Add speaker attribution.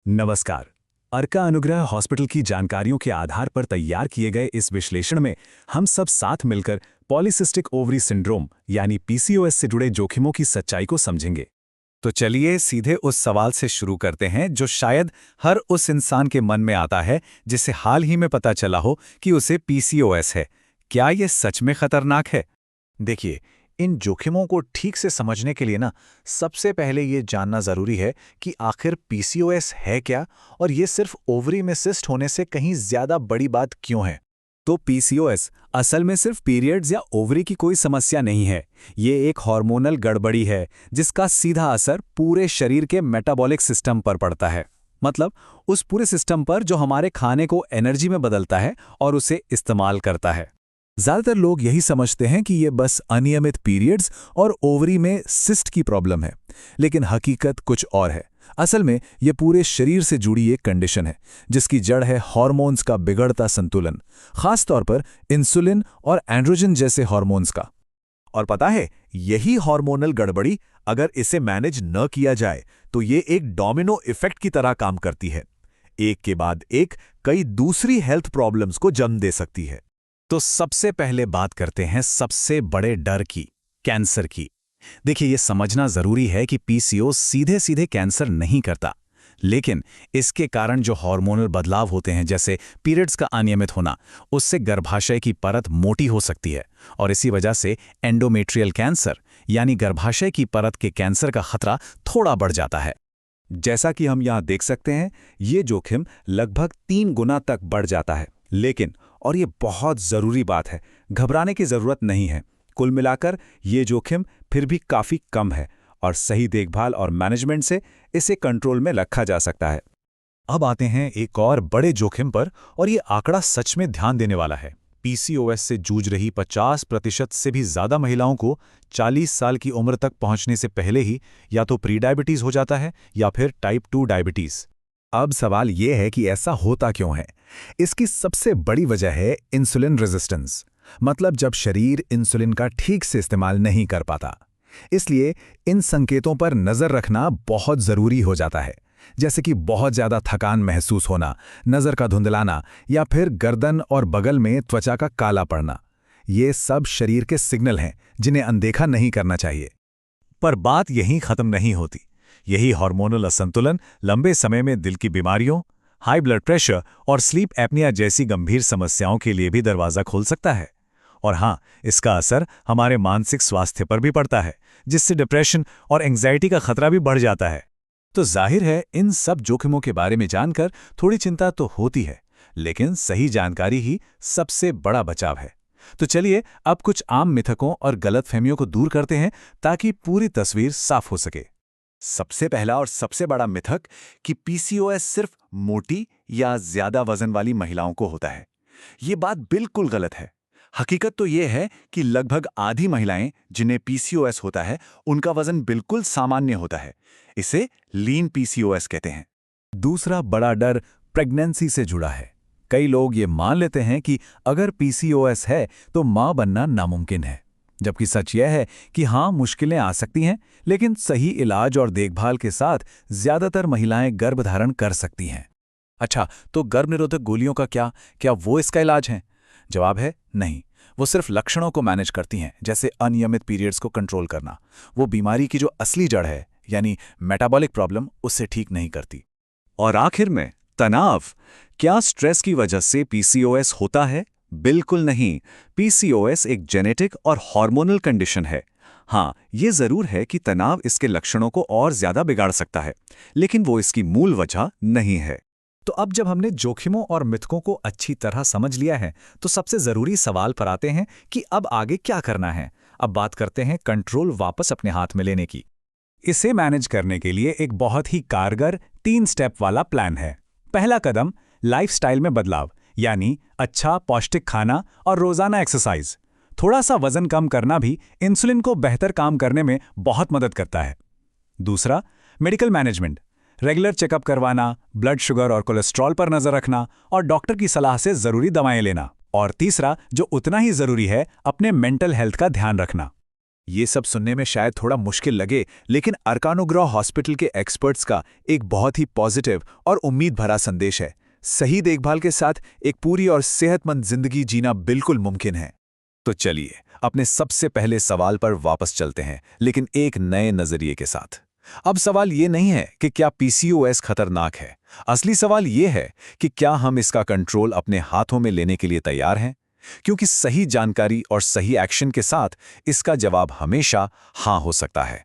Speaker 1: नमस्कार। अर्का अनुग्रह हॉस्पिटल की जानकारियों के आधार पर तैयार किए गए इस विश्लेषण में हम सब साथ मिलकर पॉलीसिस्टिक ओवरी सिंड्रोम यानी पीसीओएस से जुड़े जोखिमों की सच्चाई को समझेंगे।
Speaker 2: तो चलिए सीधे उस सवाल से शुरू करते हैं जो शायद हर उस इंसान के मन में आता है जिसे हाल ही में पता चला हो कि उसे पीसीओएस है। क्या ये सच में खतरनाक है?
Speaker 3: देखिए, इन जोखिमों को ठीक से समझने के लिए सबसे पहले ये जानना ज़रूरी है कि आखिर पीसीओएस है क्या और ये सिर्फ ओवरी में सिस्ट होने से कहीं ज़्यादा बड़ी बात क्यों है।
Speaker 1: तो पीसीओएस असल में सिर्फ पीरियड्स या ओवरी की कोई समस्या नहीं है। ये एक हार्मोनल गड़बड़ी है जिसका सीधा असर पूरे शरीर के मेटाबॉलिक सिस्टम पर पड़ता है। मतलब उस पूरे सिस्टम पर जो हमारे खाने को एनर्जी में बदलता है और उसे इस्तेमाल करता है। ज़्यादातर लोग यही समझते हैं कि ये बस अनियमित पीरियड्स और ओवरी में सिस्ट की प्रॉब्लम है, लेकिन हकीकत कुछ और है। असल में ये पूरे शरीर से जुड़ी एक कंडीशन है जिसकी जड़ है हार्मोन्स का बिगड़ता संतुलन, खास तौर पर इंसुलिन और एंड्रोजन जैसे हार्मोन्स का।
Speaker 3: और पता है, यही हार्मोनल गड़बड़ी अगर इसे मैनेज न किया जाए तो ये एक डोमिनो इफेक्ट की तरह काम करती है। एक के बाद एक कई दूसरी हेल्थ प्रॉब्लम्स को जन्म दे सकती है।
Speaker 2: तो सबसे पहले बात करते हैं सबसे बड़े डर की, कैंसर की। देखिए, ये समझना जरूरी है कि पीसीओ सीधे सीधे कैंसर नहीं करता, लेकिन इसके कारण जो हार्मोनल बदलाव होते हैं, जैसे पीरियड्स का अनियमित होना, उससे गर्भाशय की परत मोटी हो सकती है और इसी वजह से एंडोमेट्रियल कैंसर यानी गर्भाशय की परत के कैंसर का खतरा थोड़ा बढ़ जाता है।
Speaker 1: जैसा कि हम यहाँ देख सकते हैं, ये जोखिम लगभग 3 गुना तक बढ़ जाता है। लेकिन, और ये बहुत ज़रूरी बात है, घबराने की ज़रूरत नहीं है। कुल मिलाकर ये जोखिम फिर भी काफ़ी कम है और सही देखभाल और मैनेजमेंट से इसे कंट्रोल में रखा जा सकता है।
Speaker 3: अब आते हैं एक और बड़े जोखिम पर, और ये आंकड़ा सच में ध्यान देने वाला है। पीसीओएस से जूझ रही 50% से भी ज़्यादा महिलाओं को 40 साल की उम्र तक पहुंचने से पहले ही या तो प्री डायबिटीज़ हो जाता है या फिर टाइप 2 डायबिटीज़।
Speaker 2: अब सवाल ये है कि ऐसा होता क्यों है। इसकी सबसे बड़ी वजह है इंसुलिन रेजिस्टेंस, मतलब जब शरीर इंसुलिन का ठीक से इस्तेमाल नहीं कर पाता। इसलिए इन संकेतों पर नज़र रखना बहुत ज़रूरी हो जाता है, जैसे कि बहुत ज़्यादा थकान महसूस होना, नज़र का धुंधलाना या फिर गर्दन और बगल में त्वचा का काला पड़ना। ये सब शरीर के सिग्नल हैं जिन्हें अनदेखा नहीं करना चाहिए।
Speaker 3: पर बात यहीं ख़त्म नहीं होती। यही हार्मोनल असंतुलन लंबे समय में दिल की बीमारियों, हाई ब्लड प्रेशर और स्लीप एपनिया जैसी गंभीर समस्याओं के लिए भी दरवाज़ा खोल सकता है। और हाँ, इसका असर हमारे मानसिक स्वास्थ्य पर भी पड़ता है, जिससे डिप्रेशन और एंग्जाइटी का खतरा भी बढ़ जाता है।
Speaker 2: तो जाहिर है, इन सब जोखिमों के बारे में जानकर थोड़ी चिंता तो होती है, लेकिन सही जानकारी ही सबसे बड़ा बचाव है। तो चलिए अब कुछ आम मिथकों और गलतफहमियों को दूर करते हैं ताकि पूरी तस्वीर साफ हो सके।
Speaker 3: सबसे पहला और सबसे बड़ा मिथक कि पीसीओएस सिर्फ मोटी या ज्यादा वजन वाली महिलाओं को होता है। ये बात बिल्कुल गलत है। हकीकत तो ये है कि लगभग आधी महिलाएं जिन्हें पीसीओएस होता है, उनका वजन बिल्कुल सामान्य होता है। इसे लीन पीसीओएस कहते हैं।
Speaker 2: दूसरा बड़ा डर प्रेगनेंसी से जुड़ा है। कई लोग ये मान लेते हैं कि अगर पीसीओएस है तो मां बनना नामुमकिन है, जबकि सच यह है कि हाँ, मुश्किलें आ सकती हैं, लेकिन सही इलाज और देखभाल के साथ ज्यादातर महिलाएं गर्भधारण कर सकती हैं। अच्छा, तो गर्भनिरोधक गोलियों का क्या वो इसका इलाज है? जवाब है नहीं। वो सिर्फ लक्षणों को मैनेज करती हैं, जैसे अनियमित पीरियड्स को कंट्रोल करना। वो बीमारी की जो असली जड़ है, यानी मेटाबॉलिक प्रॉब्लम, उससे ठीक नहीं करती।
Speaker 3: और आखिर में तनाव। क्या स्ट्रेस की वजह से पीसीओएस होता है? बिल्कुल नहीं। पीसीओएस एक जेनेटिक और हार्मोनल कंडीशन है। हाँ, ये जरूर है कि तनाव इसके लक्षणों को और ज्यादा बिगाड़ सकता है, लेकिन वो इसकी मूल वजह नहीं है।
Speaker 2: तो अब जब हमने जोखिमों और मिथकों को अच्छी तरह समझ लिया है, तो सबसे जरूरी सवाल पर आते हैं कि अब आगे क्या करना है। अब बात करते हैं कंट्रोल वापस अपने हाथ में लेने की। इसे मैनेज करने के लिए एक बहुत ही कारगर 3 स्टेप वाला प्लान है। पहला कदम लाइफस्टाइल में बदलाव, यानी अच्छा पौष्टिक खाना और रोजाना एक्सरसाइज। थोड़ा सा वजन कम करना भी इंसुलिन को बेहतर काम करने में बहुत मदद करता है। दूसरा, मेडिकल मैनेजमेंट, रेगुलर चेकअप करवाना, ब्लड शुगर और कोलेस्ट्रॉल पर नजर रखना और डॉक्टर की सलाह से जरूरी दवाएं लेना। और तीसरा, जो उतना ही जरूरी है, अपने मेंटल हेल्थ का ध्यान रखना।
Speaker 1: ये सब सुनने में शायद थोड़ा मुश्किल लगे, लेकिन अर्कानुग्रह हॉस्पिटल के एक्सपर्ट्स का एक बहुत ही पॉजिटिव और उम्मीद भरा संदेश है। सही देखभाल के साथ एक पूरी और सेहतमंद जिंदगी जीना बिल्कुल मुमकिन है।
Speaker 2: तो चलिए अपने सबसे पहले सवाल पर वापस चलते हैं, लेकिन एक नए नजरिए के साथ। अब सवाल ये नहीं है कि क्या पीसीओएस खतरनाक है। असली सवाल ये है कि क्या हम इसका कंट्रोल अपने हाथों में लेने के लिए तैयार हैं, क्योंकि सही जानकारी और सही एक्शन के साथ इसका जवाब हमेशा हाँ हो सकता है।